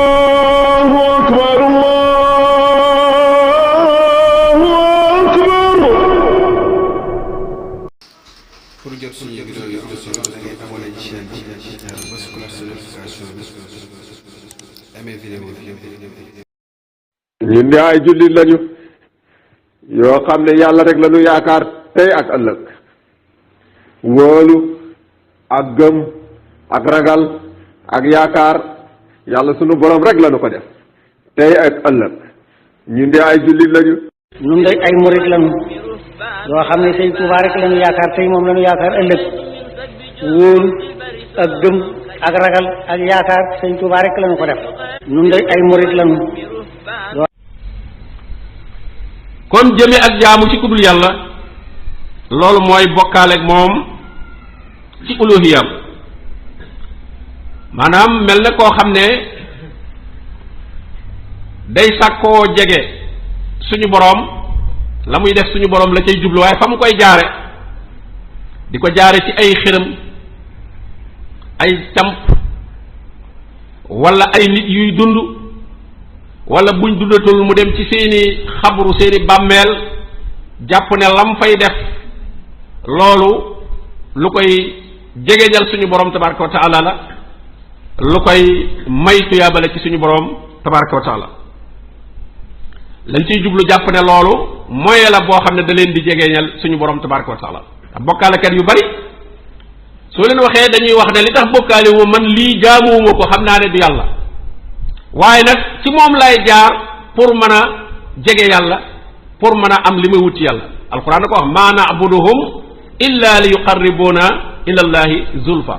allahu akbar allahu akbar. pour jot suñu vidéo yi am solo da ngay abonné ci chaîne bi bës cloche de notification bi amee vidéo bi. ñun de ay jullit lañu yoo xam ne yàlla rek lañu yaakaar tey ak ëllëg, wóolu ak gëm ak ragal ak yaakaar yàlla sunu borom rek lañu ko def tey ak ëllëg. ñun de ay jullit lañu. ñun de ay murit lañu yoo xam ne sëñ Tuubaa rek lañu yaakaar tey moom lañu yaakaar ëllëg, wóolu ak gëm ak ragal ak yaakaar sëñ Tuubaa rek lañu ko def. ñun de ay murit lañu. kon jëme ak jaamu ci kudul yàlla loolu mooy bokkaaleeg moom ci uluhiyam, maanaam mel na koo xam ne day sàkkoo jege suñu boroom, la muy def suñu boroom la cay jublu, waaye fa mu koy jaare di ko jaare ci ay xërëm, ay camp wala ay nit yuy dund, wala buñ dundatul mu dem ci seeni xabru seeni bàmmeel jàpp ne lam fay def loolu lu koy jegeñal suñu borom tabaraka wa taala la, lu koy may tuyaabale ci suñu borom tabaraka wa taala. lañ ciy jublu jàpp ne loolu mooy la boo xam ne da leen di jegeñal suñu borom tabaraka wa taala. bokkaalekat yu bari soo leen waxee dañuy wax ne li tax bokkaale wu man lii jaamuwuma ko xam naa ne du yàlla, waaye nag ci moom lay jaar pour mën a jege yàlla, pour mën a am li muy wut ci yàlla. alquran da ko wax ma na'buduhum illa li yuqarribuna ila allahi zulfa.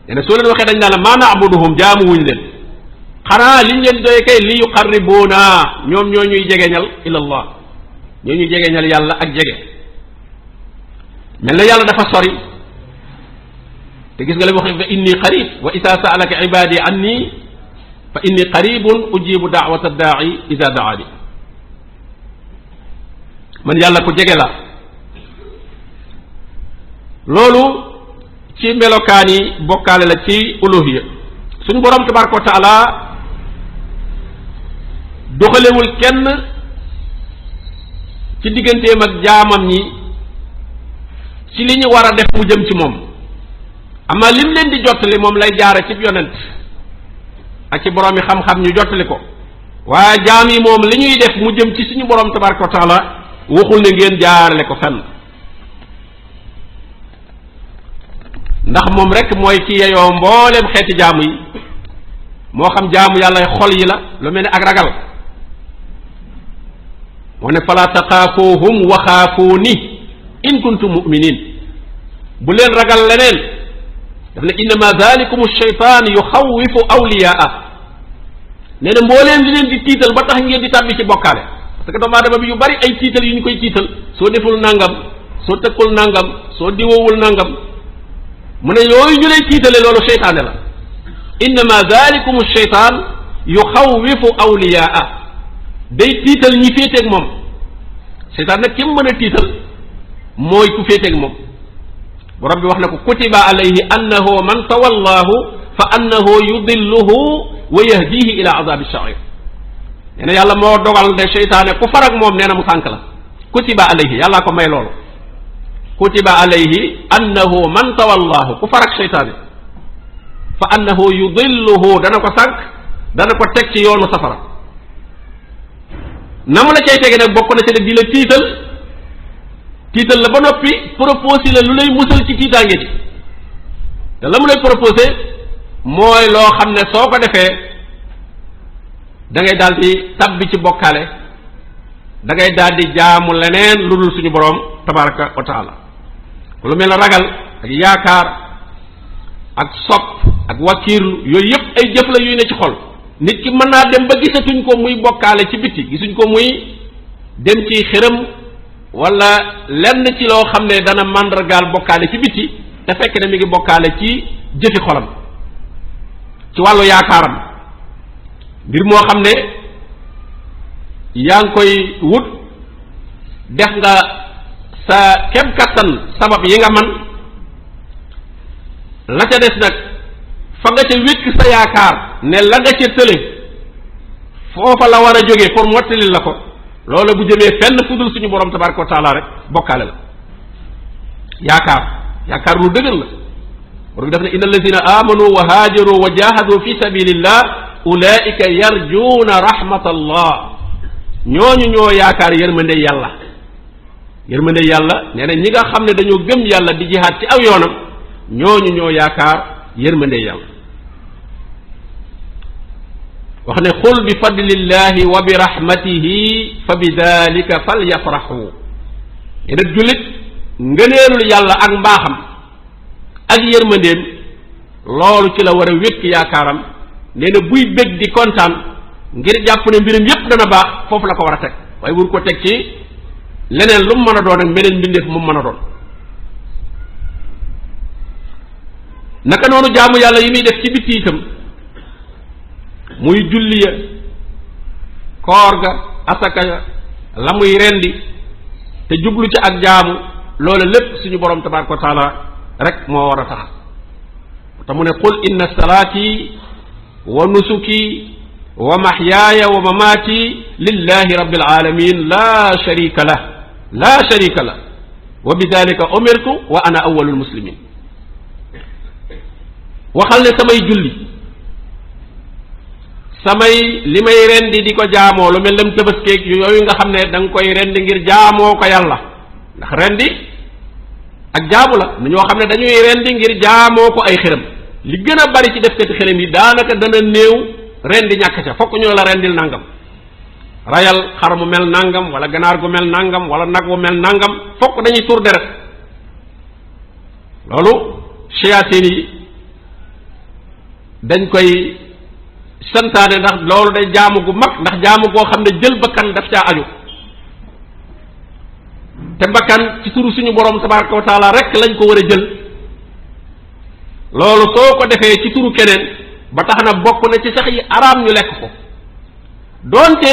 nee na soo leen waxee dañ naan la ma na'buduhum jaamu wuñ leen, xanaa liñ leen doy kay li yuqarribuna ñoom ñoo ñuy jegeñal ila allah, ñoo ñuy jegeñal yàlla ak jege. mel na yàlla dafa sori, te gis nga li wax fa inni qarib wa isa sa'alaka ibadi anni fa inni qaribun ujibu daawata daai ida daani. man yàlla ko jege la. loolu ci melokaan yi bokkaale la ci uluhiya. suñu borom tabaraka wa taala doxalewul kenn ci digganteem ak jaamam ñi ci li ñu war a def mu jëm ci moom, amaa lim leen di jottali moom lay jaare ci yonent ak ci borom yi xam-xam ñu jottali ko, waaye jaam yi moom li ñuy def mu jëm ci suñu borom tabaraka wa taala waxul ne ngeen jaarale ko fenn, ndax moom rek mooy ki yeyoo mbooleem xeeti jaamu yi, moo xam jaamu yàlla xol yi la lu mel ne ak ragal. moo ne fala taxaafuuhum wa xaafuuni in kuntum muminin, bu leen ragal leneen, daf ne innama zalikum shaytan yuxawifu awliyaa. nee na mbooleem li leen di tiital ba tax ngeen di tàbbi ci bokkaale, parce que doomu aadama bi yu bari ay tiital yu ñu koy tiital, soo deful nangam, soo tëkkul nangam, soo diwowul nangam, mu ne yooyu ñu lay tiitale loolu seytaane la. innama zalikum shaytan yuxawifu awliyaa, day tiital ñi féeteeg moom. seytaan nag kim mën a tiital mooy ku féeteeg moom. borom bi wax na ko kutiba alayhi annahu man tawallahu fa annahu yudilluhu wa yahdihi ila azabi sha'ir. nee na yàlla moo dogal ne seytaane ku farag moom nee na mu sànk la. kutiba alayhi yàllaa ko may loolu. kutiba alayhi annahu man tawallahu ku farag seytaane fa annahu yudilluhu dana ko sànk, dana ko teg ci yoonu safara. na mu la cay tege nag bokk na ci nag di la tiital la ba noppi proposé la lu lay musal ci tiitaange ji, te la mu lay proposé mooy loo xam ne soo ko defee da ngay daal di tabbi ci bokkaale, da ngay daal di jaamu leneen lu dul suñu boroom tabaraka wa taala. lu mel ne ragal ak yaakaar ak sopp ak wakiirlu yooyu yëpp ay jëf la yuy ne ci xol. nit ki mën naa dem ba gisatuñ ko muy bokkaale ci bitti, gisuñ ko muy dem ci xërëm wala lenn ci loo xam ne dana màndargaal bokkaale ci bitti, te fekk ne mi ngi bokkaale ci jëfi xolam ci wàllu yaakaaram. mbir moo xam ne yaa ngi koy wut, def nga sa kem kattan sabab yi nga man, la ca des nag fa nga ca wékk sa yaakaar ne la nga ca tële foofa la war a jógee pour mottali la ko loola bu jëmee fenn fudul suñu borom tabaraka wa taala rek bokkaale la yaakaar lu dëgër la borom bi daf ne inna alladina amanu wa haajaru wa jahadu fi sabilillah ulaika yarjuuna rahmatallah ñooñu ñoo yaakaar yërmande yàlla nee na ñi nga xam ne dañoo gëm yàlla di jihaad ci aw yoonam ñooñu ñoo yaakaar yërmande yàlla wax ne qul bi fadlillahi wa bi rahmatihi fa bi dalika falyafraxu nee na jullit ngëneelul yàlla ak mbaaxam ak yërmandeem loolu ci la war a wékk yaakaaram nee na buy bég di kontaan ngir jàpp ne mbiram yépp dana baax foofu la ko war a teg waaye wur ko teg ci leneen lu mu mën a doon ak meneen mbindeef mu mën a doon naka noonu jaamu yàlla yi muy def ci bitti itam muy julli ya koor ga asaka la muy rendi te jublu ci ak jaamu loolu lépp suñu borom tabaraka wa taala rek moo war a tax te mu ne qul inna salaati wa nusuki wa mahyaaya wa mamaati lillahi rabbil alamin la sharika lah wa bidalika umirtu wa ana awwalul muslimin waxal ne samay julli li may rendi di ko jaamoo lu mel ne tëbaskeeg yooyu nga xam ne da nga koy rendi ngir jaamoo ko yàlla ndax rendi ak jaamu la na ñoo xam ne dañuy rendi ngir jaamoo ko ay xërëm li gën a bari ci defkati xërëm yi daanaka dana néew rendi ñàkk ca fokk ñoo la rendil nangam rayal xar mu mel nangam wala ganaar gu mel nangam wala nag wu mel nangam fokk dañuy tur deret loolu shayatin yi dañ koy santaane ndax loolu day jaamu gu mag ndax jaamu goo xam ne jël bakkan daf caa aju te bakkan ci turu suñu borom tabaraka wa taala rek lañ ko war a jël loolu soo ko defee ci turu keneen ba tax na bokk na ci sax yi araam ñu lekk ko doonte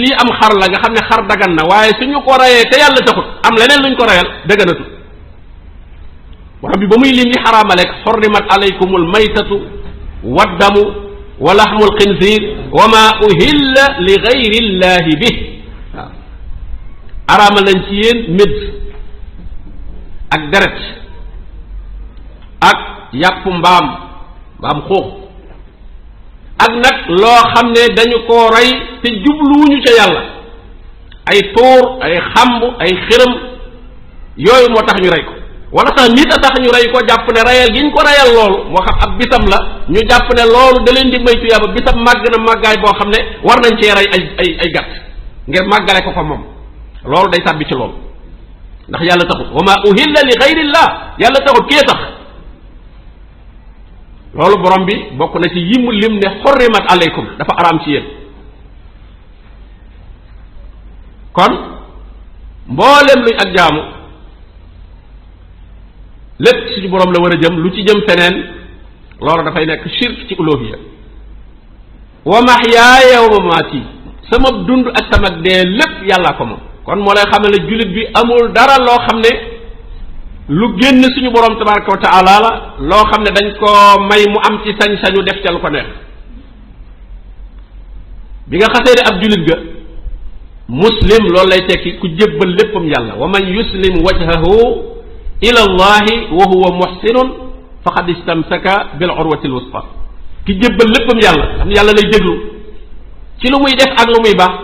lii am xar la nga xam ne xar dagan na waaye suñu ko rayee te yàlla taxut am leneen luñ ko rayal dëgganatu borom bi ba muy lim yi xaraama lekk xorrimat alaykumul maytatu waddamu wa laxmul xinziir wa ma uhilla li gayri llahi bi waaw araamal nañ ci yéen médd ak deret ak yàpp mbaam xuux ak nag loo xam ne dañu koo rey te jubluwuñu ca yàlla ay tuur ay xamb ay xërëm yooyu moo tax ñu rey ko wala sax nit a tax ñu rey ko jàpp ne reyal gi ñu ko reyal loolu moo xam ab bisam la ñu jàpp ne loolu da leen di may tuyaaba bisam màgg na màggaay boo xam ne war nañ cee rey ay gàtt ngir màggale ko fa moom loolu day tàbbi ci loolu ndax yàlla taxut wa ma uhilla li gayrillah yàlla taxut kee tax loolu borom bi bokk na ci yimu lim ne xorrimat aleykum dafa araam ci yéen kon mboolem luy ak jaamu lépp suñu borom la war a jëm lu ci jëm feneen loolu dafay nekk shirk ci uluhiyya wa mahyaaya wa mamaati sama dund ak sama dee lépp yàllaa ko moom kon moo lay xam ne jullit bi amul dara loo xam ne lu génn suñu borom tabaraka wa taala la loo xam ne dañ ko may mu am ci sañ-sañu def ca lu ko neex bi nga xasee ne ab jullit ga muslim loolu lay tekki ku jébbal léppam yàlla wa man yuslim wajhahu ila allahi wa huwa muhsinun faqad istamsaka bil urwati lwusqa ki jébbal léppam yàlla xam ne yàlla lay déglu ci lu muy def ak lu muy baax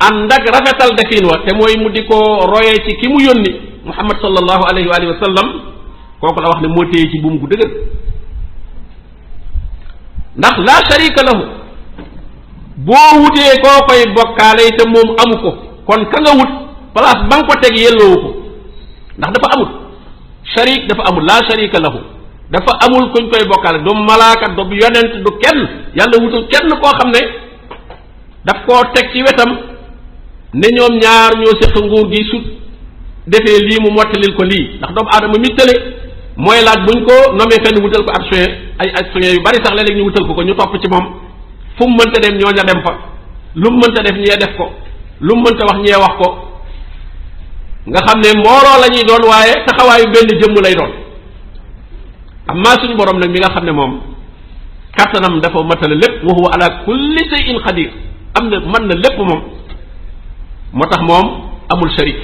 ànd ak rafetal defin wa te mooy mu di ko royee ci ki mu yónni muhammad sallallahu alayhi wa alihi wa sallam kooku la wax ne moo téye ci buum gu dëgër ndax laa sharika lahu boo wutee koo koy bokkaale te moom amu ko kon ka nga wut place ba nga ko teg yelloowu ko ndax dafa amul sharik dafa amul laa sharika lahu dafa amul kuñ koy bokkaale du malaaka du yonent du kenn yàlla wutul kenn koo xam ne daf koo teg ci wetam ne ñoom ñaar ñoo séq nguur gi sut defee lii mu mottalil ko lii ndax doomu aadama mi tële mooy laaj buñ ko nomee fenn wutal ko adjoint ay adjoint yu bari sax léeg-léeg ñu wutal ko ñu topp ci moom fu mu mënta dem ñooña dem fa lu mu mënta def ñee def ko lu mu mënta wax ñee wax ko nga xam ne mbooloo la ñuy doon waaye taxawaayu benn jëmm lay doon amma suñu borom nag mi nga xam ne moom kattanam dafa matale lépp wa huwa ala kulli shay'in qadir am na mën na lépp moom moo tax moom amul sharik